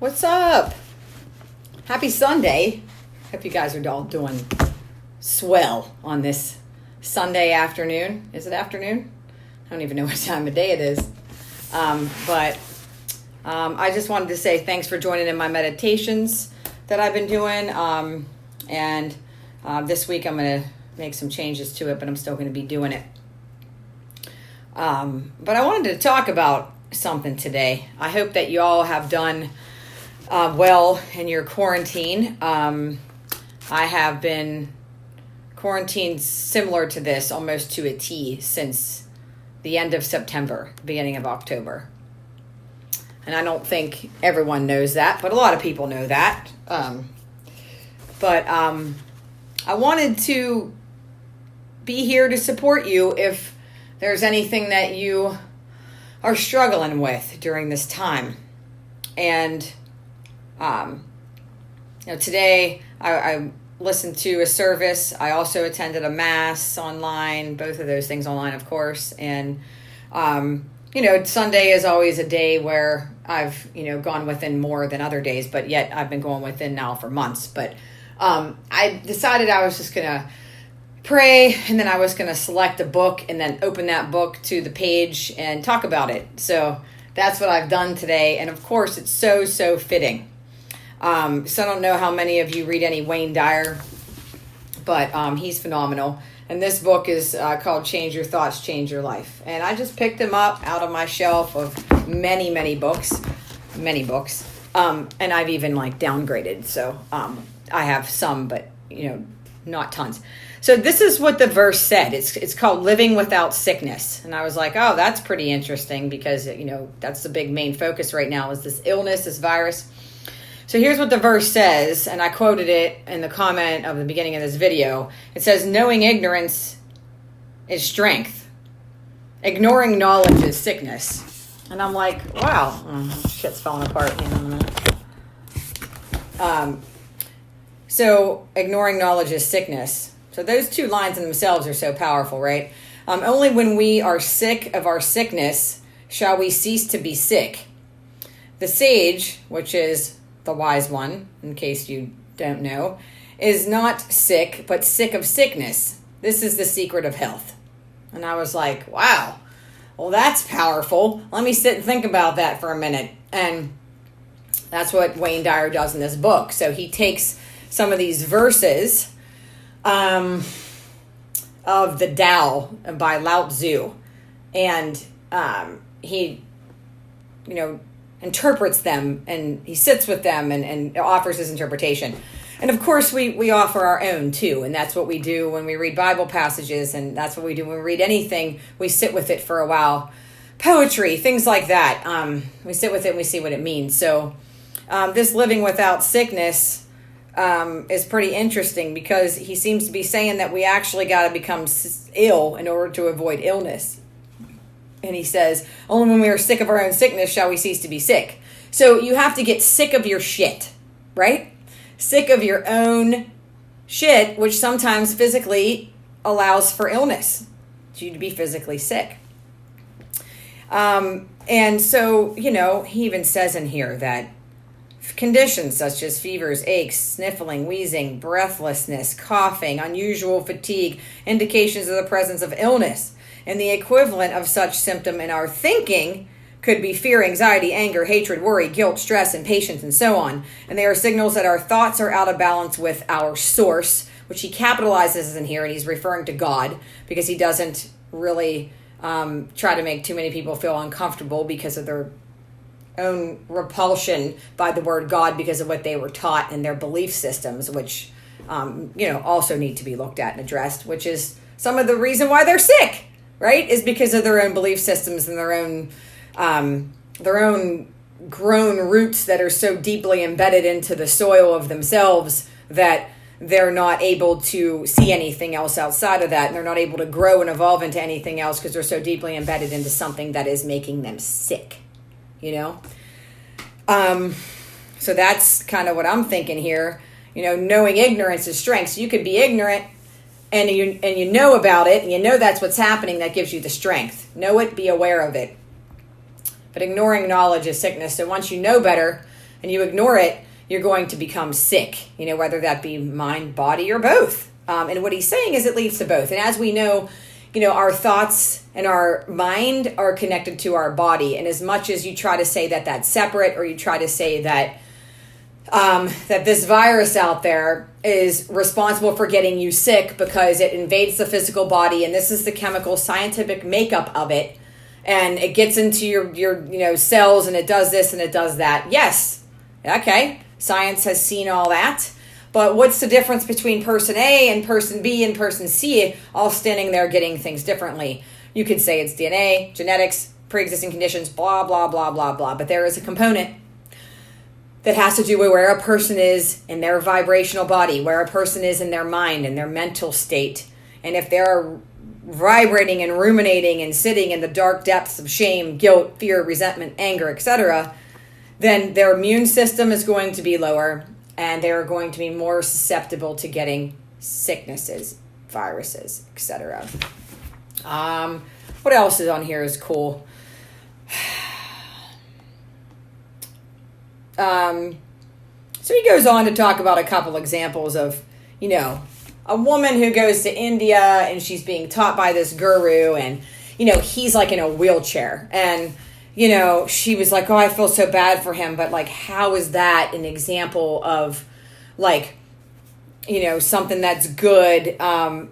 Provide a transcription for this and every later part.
What's up? Happy Sunday. Hope you guys are all doing swell on this Sunday afternoon. Is it afternoon? I don't even know what time of day it is. But I just wanted to say thanks for joining in my meditations that I've been doing. And this week I'm going to make some changes to it, but I'm still going to be doing it. But I wanted to talk about something today. I hope that you all have done well in your quarantine. I have been quarantined similar to this, almost to a T, since the end of September, beginning of October. And I don't think everyone knows that, but a lot of people know that. But I wanted to be here to support you if there's anything that you are struggling with during this time. And today I listened to a service. I also attended a mass online, both of those things online, of course. And, Sunday is always a day where I've, gone within more than other days, but yet I've been going within now for months. But I decided I was just going to pray, and then I was going to select a book and then open that book to the page and talk about it. So that's what I've done today. And of course, it's so fitting. So I don't know how many of you read any Wayne Dyer, but he's phenomenal. And this book is called Change Your Thoughts, Change Your Life. And I just picked him up out of my shelf of many books. And I've even downgraded. So I have some, but not tons. So this is what the verse said. It's called Living Without Sickness. And I was like, oh, that's pretty interesting because, that's the big main focus right now is this illness, this virus. So here's what the verse says, and I quoted it in the comment of the beginning of this video. It says, knowing ignorance is strength. Ignoring knowledge is sickness. And I'm like, wow, shit's falling apart. Hang on a minute. So ignoring knowledge is sickness. So those two lines in themselves are so powerful, right? Only when we are sick of our sickness shall we cease to be sick. The sage, which is the wise one, in case you don't know, is not sick, but sick of sickness. This is the secret of health. And I was like, wow, well, that's powerful. Let me sit and think about that for a minute. And that's what Wayne Dyer does in this book. So he takes some of these verses of the Tao by Lao Tzu, and he, interprets them, and he sits with them and offers his interpretation. And of course, we offer our own too, and that's what we do when we read Bible passages, and that's what we do when we read anything. We sit with it for a while. Poetry, things like that. We sit with it and we see what it means. So this living without sickness is pretty interesting because he seems to be saying that we actually got to become ill in order to avoid illness. And he says, only when we are sick of our own sickness shall we cease to be sick. So you have to get sick of your shit, right? Sick of your own shit, which sometimes physically allows for illness, for you to be physically sick. And so, he even says in here that conditions such as fevers, aches, sniffling, wheezing, breathlessness, coughing, unusual fatigue, indications of the presence of illness. And the equivalent of such symptom in our thinking could be fear, anxiety, anger, hatred, worry, guilt, stress, impatience, and so on. And they are signals that our thoughts are out of balance with our source, which he capitalizes in here, and he's referring to God because he doesn't really try to make too many people feel uncomfortable because of their own repulsion by the word God because of what they were taught in their belief systems, which, also need to be looked at and addressed, which is some of the reason why they're sick. Right, is because of their own belief systems and their own grown roots that are so deeply embedded into the soil of themselves that they're not able to see anything else outside of that. And they're not able to grow and evolve into anything else because they're so deeply embedded into something that is making them sick, So that's kind of what I'm thinking here. Knowing ignorance is strength. So you could be ignorant and you know about it, and that's what's happening. That gives you the strength. Know it, be aware of it. But ignoring knowledge is sickness. So once you know better, and you ignore it, you're going to become sick, whether that be mind, body, or both. And what he's saying is it leads to both. And as we know, our thoughts and our mind are connected to our body. And as much as you try to say that that's separate, or you try to say that that this virus out there is responsible for getting you sick because it invades the physical body, and this is the chemical scientific makeup of it, and it gets into your cells, and it does this and it does that. Yes, okay, science has seen all that, but what's the difference between person A and person B and person C all standing there getting things differently? You could say it's DNA, genetics, pre-existing conditions, blah, blah, blah, blah, blah, but there is a component that has to do with where a person is in their vibrational body, where a person is in their mind and their mental state. And if they're vibrating and ruminating and sitting in the dark depths of shame, guilt, fear, resentment, anger, etc., then their immune system is going to be lower, and they're going to be more susceptible to getting sicknesses, viruses, etc. What else is on here is cool? So he goes on to talk about a couple examples of, a woman who goes to India and she's being taught by this guru, and, he's like in a wheelchair, and, she was like, oh, I feel so bad for him. But like, how is that an example of like, something that's good,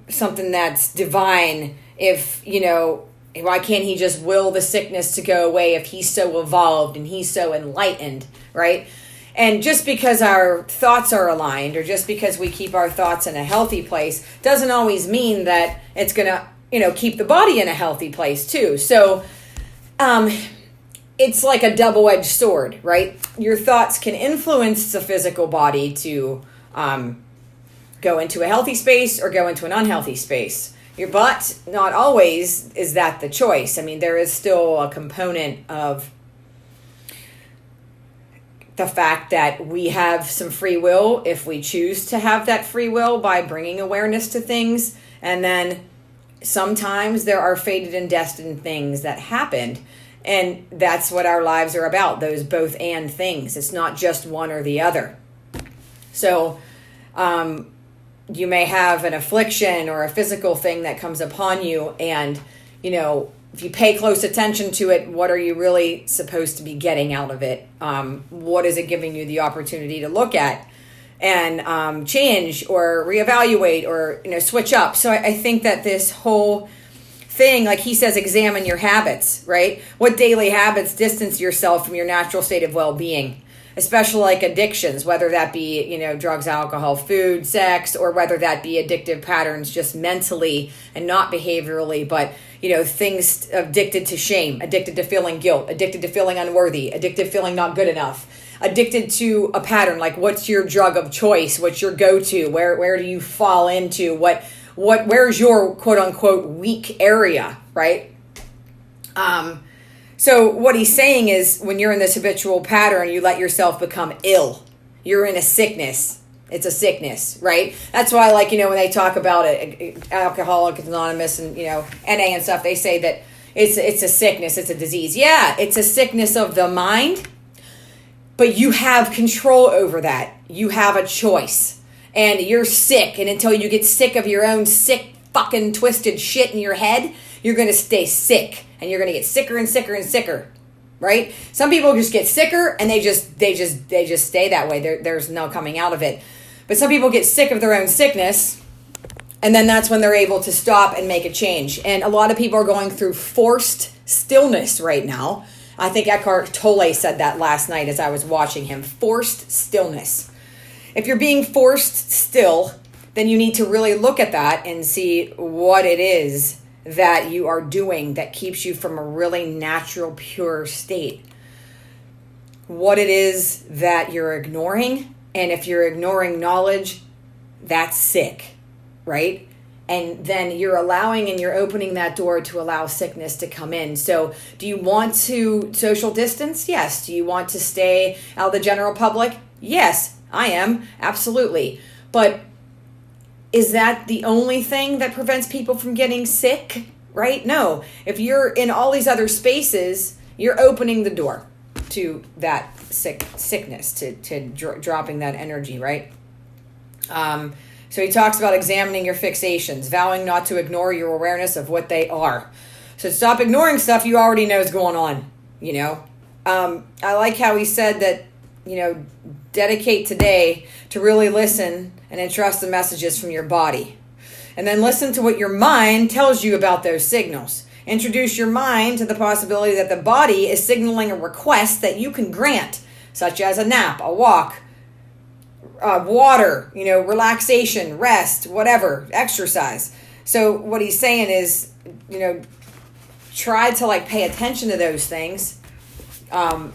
something that's divine? If, why can't he just will the sickness to go away if he's so evolved and he's so enlightened, right? And just because our thoughts are aligned, or just because we keep our thoughts in a healthy place, doesn't always mean that it's going to, keep the body in a healthy place too. So it's like a double-edged sword, right? Your thoughts can influence the physical body to go into a healthy space or go into an unhealthy space. But not always is that the choice. I mean, there is still a component of the fact that we have some free will if we choose to have that free will by bringing awareness to things. And then sometimes there are fated and destined things that happened. And that's what our lives are about, those both and things. It's not just one or the other. So, you may have an affliction or a physical thing that comes upon you, and, if you pay close attention to it, what are you really supposed to be getting out of it? What is it giving you the opportunity to look at and change or reevaluate or, switch up? So I think that this whole thing, like he says, examine your habits, right? What daily habits distance yourself from your natural state of well-being? Especially like addictions, whether that be, drugs, alcohol, food, sex, or whether that be addictive patterns just mentally and not behaviorally, but, things addicted to shame, addicted to feeling guilt, addicted to feeling unworthy, addicted to feeling not good enough, addicted to a pattern. Like, what's your drug of choice? What's your go-to? Where do you fall into? Where's your quote unquote weak area, right? So what he's saying is, when you're in this habitual pattern, you let yourself become ill. You're in a sickness. It's a sickness, right? That's why, like, when they talk about it, Alcoholics Anonymous and, NA and stuff, they say that it's a sickness, it's a disease. Yeah, it's a sickness of the mind, but you have control over that. You have a choice. And you're sick, and until you get sick of your own sick, fucking twisted shit in your head, you're going to stay sick, and you're going to get sicker and sicker and sicker, right? Some people just get sicker, and they just stay that way. There's no coming out of it. But some people get sick of their own sickness, and then that's when they're able to stop and make a change. And a lot of people are going through forced stillness right now. I think Eckhart Tolle said that last night as I was watching him. Forced stillness. If you're being forced still, then you need to really look at that and see what it is that you are doing that keeps you from a really natural, pure state. What it is that you're ignoring. And if you're ignoring knowledge, that's sick, right? And then you're allowing and you're opening that door to allow sickness to come in. So do you want to social distance? Yes. Do you want to stay out of the general public? Yes, I am. Absolutely. But is that the only thing that prevents people from getting sick? Right? No. If you're in all these other spaces, you're opening the door. to that sickness, to dropping that energy, right? So he talks about examining your fixations, vowing not to ignore your awareness of what they are. So stop ignoring stuff you already know is going on, you know. I like how he said that, you know, dedicate today to really listen and entrust the messages from your body. And then listen to what your mind tells you about those signals. Introduce your mind to the possibility that the body is signaling a request that you can grant, such as a nap, a walk, water, you know, relaxation, rest, whatever, exercise. So what he's saying is, you know, try to like pay attention to those things, because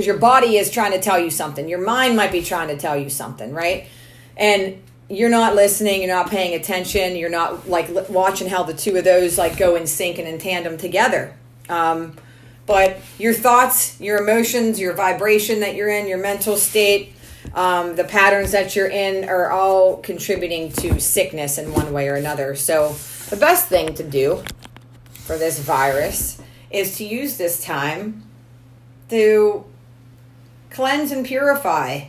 your body is trying to tell you something. Your mind might be trying to tell you something, right? And you're not listening, you're not paying attention, you're not like watching how the two of those like go in sync and in tandem together. But your thoughts, your emotions, your vibration that you're in, your mental state, the patterns that you're in are all contributing to sickness in one way or another. So the best thing to do for this virus is to use this time to cleanse and purify.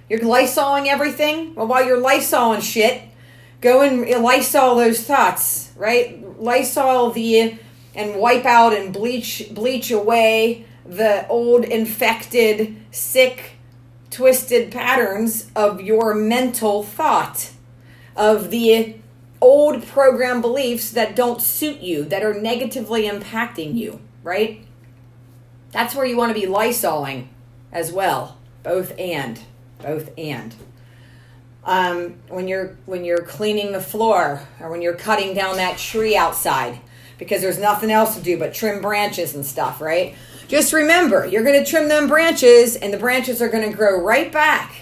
You're Lysoling everything? Well, while you're Lysoling shit, go and Lysol those thoughts, right? Lysol and wipe out and bleach away the old, infected, sick, twisted patterns of your mental thought, of the old program beliefs that don't suit you, that are negatively impacting you, right? That's where you want to be Lysoling as well. Both and. When you're cleaning the floor, or when you're cutting down that tree outside, because there's nothing else to do but trim branches and stuff, right? Just remember, you're going to trim them branches, and the branches are going to grow right back.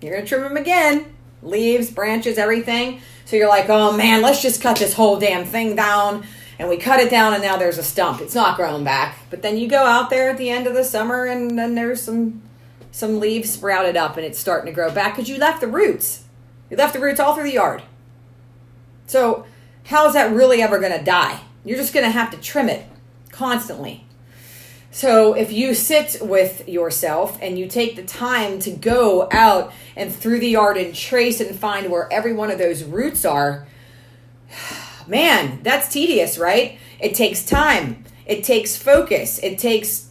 You're going to trim them again, leaves, branches, everything. So you're like, oh man, let's just cut this whole damn thing down. And we cut it down, and now there's a stump. It's not growing back. But then you go out there at the end of the summer, and then there's some leaves sprouted up, and it's starting to grow back because you left the roots. You left the roots all through the yard. So how is that really ever going to die? You're just going to have to trim it constantly. So if you sit with yourself and you take the time to go out and through the yard and trace and find where every one of those roots are, man, that's tedious, right? It takes time. It takes focus. It takes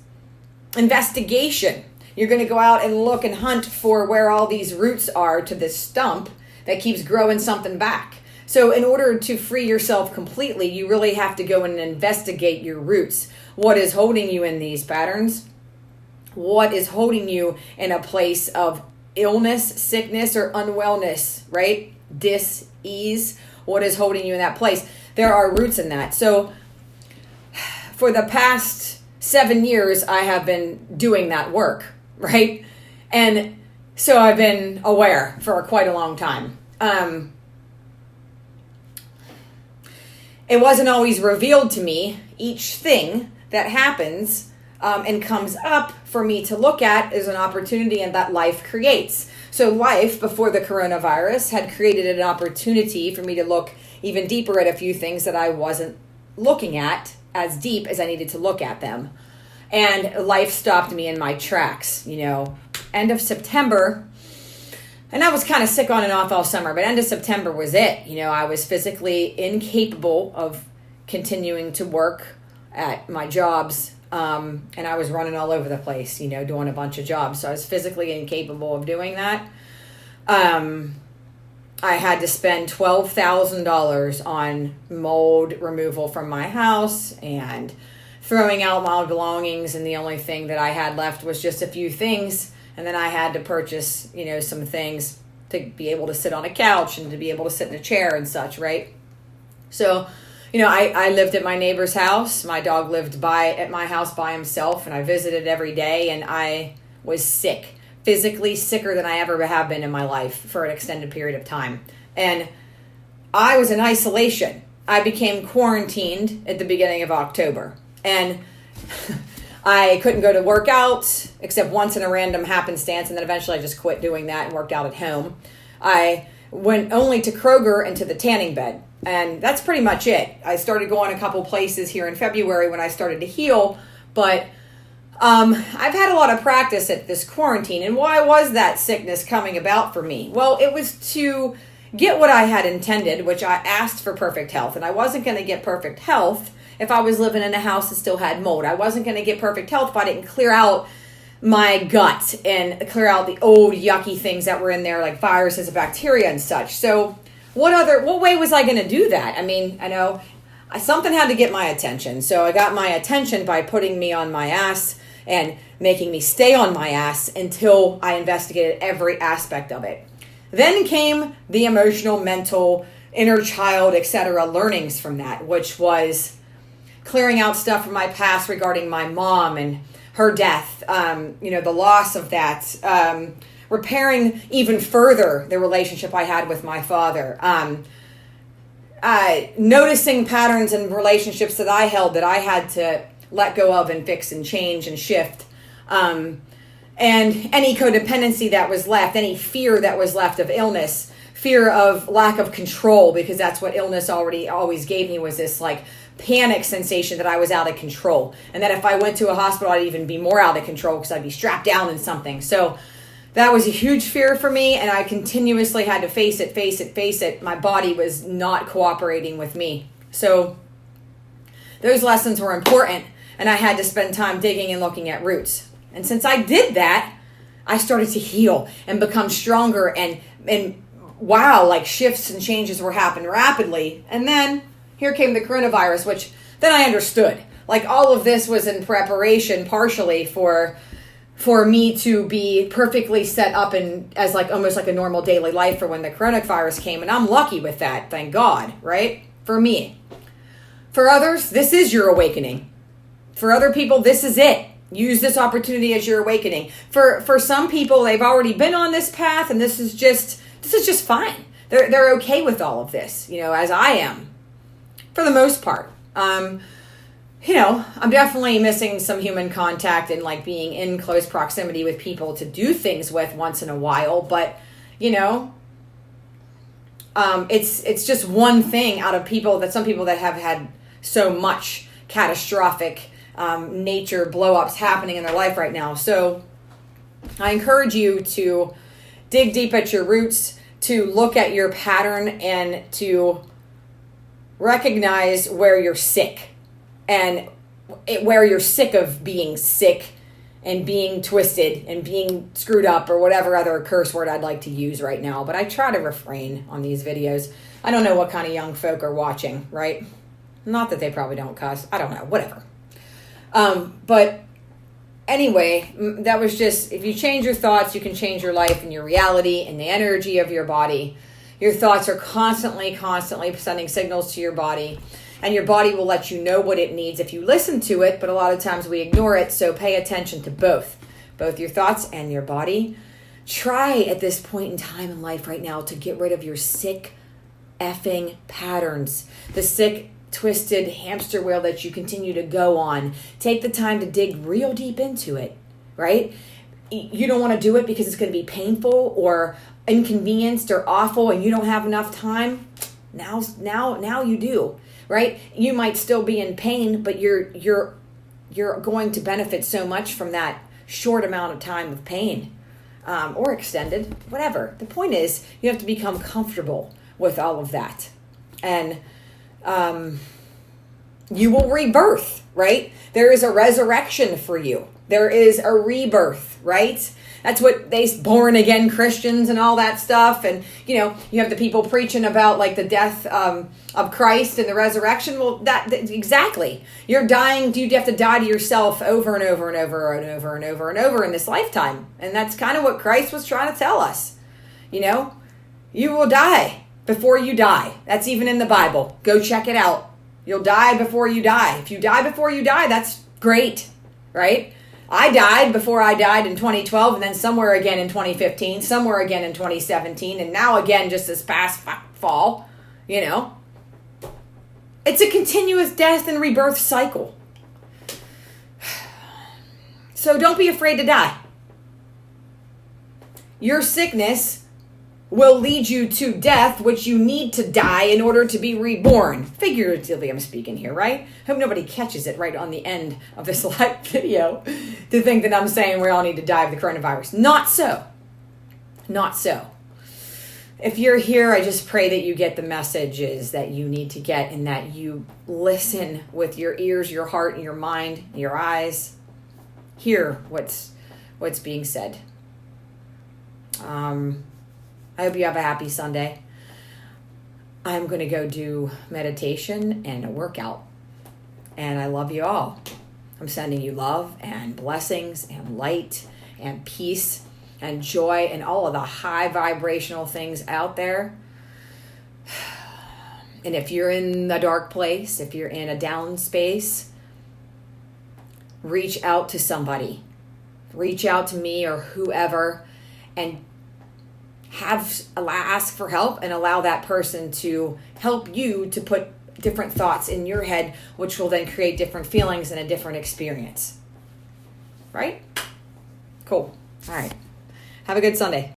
investigation. You're going to go out and look and hunt for where all these roots are to this stump that keeps growing something back. So in order to free yourself completely, you really have to go and investigate your roots. What is holding you in these patterns? What is holding you in a place of illness, sickness, or unwellness, right? Dis-ease. What is holding you in that place? There are roots in that. So for the past 7 years, I have been doing that work, right? And so I've been aware for quite a long time. It wasn't always revealed to me, each thing that happens and comes up for me to look at is an opportunity and that life creates. So life, before the coronavirus, had created an opportunity for me to look even deeper at a few things that I wasn't looking at as deep as I needed to look at them. And life stopped me in my tracks, you know, end of September. And I was kind of sick on and off all summer, but end of September was it. You know, I was physically incapable of continuing to work at my jobs. And I was running all over the place, you know, doing a bunch of jobs. So I was physically incapable of doing that. I had to spend $12,000 on mold removal from my house and throwing out my belongings. And the only thing that I had left was just a few things. And then I had to purchase, you know, some things to be able to sit on a couch and to be able to sit in a chair and such, right? So, you know, I lived at my neighbor's house. My dog lived at my house by himself, and I visited every day, and I was sick, physically sicker than I ever have been in my life for an extended period of time. And I was in isolation. I became quarantined at the beginning of October, and I couldn't go to work out except once in a random happenstance, and then eventually I just quit doing that and worked out at home. I went only to Kroger and to the tanning bed, and that's pretty much it. I started going a couple places here in February when I started to heal, but I've had a lot of practice at this quarantine. And why was that sickness coming about for me? Well, it was to get what I had intended, which I asked for perfect health. And I wasn't going to get perfect health if I was living in a house that still had mold. I wasn't going to get perfect health if I didn't clear out my gut and clear out the old yucky things that were in there, like viruses and bacteria and such. So what way was I going to do that? I mean, I know something had to get my attention. So I got my attention by putting me on my ass and making me stay on my ass until I investigated every aspect of it. Then came the emotional, mental, inner child, etc. learnings from that, which was clearing out stuff from my past regarding my mom and her death, the loss of that, repairing even further the relationship I had with my father, noticing patterns and relationships that I held that I had to let go of and fix and change and shift, and any codependency that was left, any fear that was left of illness, fear of lack of control, because that's what illness always gave me, was this like panic sensation that I was out of control, and that if I went to a hospital I'd even be more out of control because I'd be strapped down in something. So that was a huge fear for me, and I continuously had to face it. My body was not cooperating with me. So those lessons were important, and I had to spend time digging and looking at roots. And since I did that, I started to heal and become stronger, and wow, like shifts and changes were happening rapidly. And then here came the coronavirus, which then I understood. Like all of this was in preparation partially for me to be perfectly set up and as like almost like a normal daily life for when the coronavirus came. And I'm lucky with that, thank God, right? For me. For others, this is your awakening. For other people, this is it. Use this opportunity as your awakening. For some people, they've already been on this path, and this is just fine. They're okay with all of this, as I am. For the most part. I'm definitely missing some human contact and like being in close proximity with people to do things with once in a while. But, it's just one thing out of some people that have had so much catastrophic nature blow-ups happening in their life right now. So I encourage you to dig deep at your roots, to look at your pattern, and to recognize where you're sick and where you're sick of being sick and being twisted and being screwed up, or whatever other curse word I'd like to use right now. But I try to refrain on these videos. I don't know what kind of young folk are watching, right? Not that they probably don't cuss. I don't know, whatever. But anyway, that was just, if you change your thoughts, you can change your life and your reality and the energy of your body. Your thoughts are constantly sending signals to your body, and your body will let you know what it needs if you listen to it, but a lot of times we ignore it, so pay attention to both your thoughts and your body. Try at this point in time in life right now to get rid of your sick effing patterns, the sick, twisted hamster wheel that you continue to go on. Take the time to dig real deep into it, right? You don't want to do it because it's going to be painful or inconvenienced or awful and you don't have enough time. Now you do, right? You might still be in pain, but you're going to benefit so much from that short amount of time of pain, or extended, whatever. The point is, you have to become comfortable with all of that, and you will rebirth, right? There is a resurrection for you. There is a rebirth, right? That's what born again Christians and all that stuff. And, you have the people preaching about like the death of Christ and the resurrection. Well, that exactly. You're dying. You have to die to yourself over and over and over and over and over and over in this lifetime. And that's kind of what Christ was trying to tell us. You will die before you die. That's even in the Bible. Go check it out. You'll die before you die. If you die before you die, that's great, right? I died before I died in 2012, and then somewhere again in 2015, somewhere again in 2017, and now again just this past fall, It's a continuous death and rebirth cycle. So don't be afraid to die. Your sickness will lead you to death, which you need to die in order to be reborn. Figuratively, I'm speaking here, right? Hope nobody catches it right on the end of this live video to think that I'm saying we all need to die of the coronavirus. Not so. Not so. If you're here, I just pray that you get the messages that you need to get and that you listen with your ears, your heart, and your mind, your eyes. Hear what's being said. I hope you have a happy Sunday. I'm going to go do meditation and a workout. And I love you all. I'm sending you love and blessings and light and peace and joy and all of the high vibrational things out there. And if you're in a dark place, if you're in a down space, reach out to somebody. Reach out to me or whoever and ask for help and allow that person to help you to put different thoughts in your head, which will then create different feelings and a different experience. Right? Cool. All right. Have a good Sunday.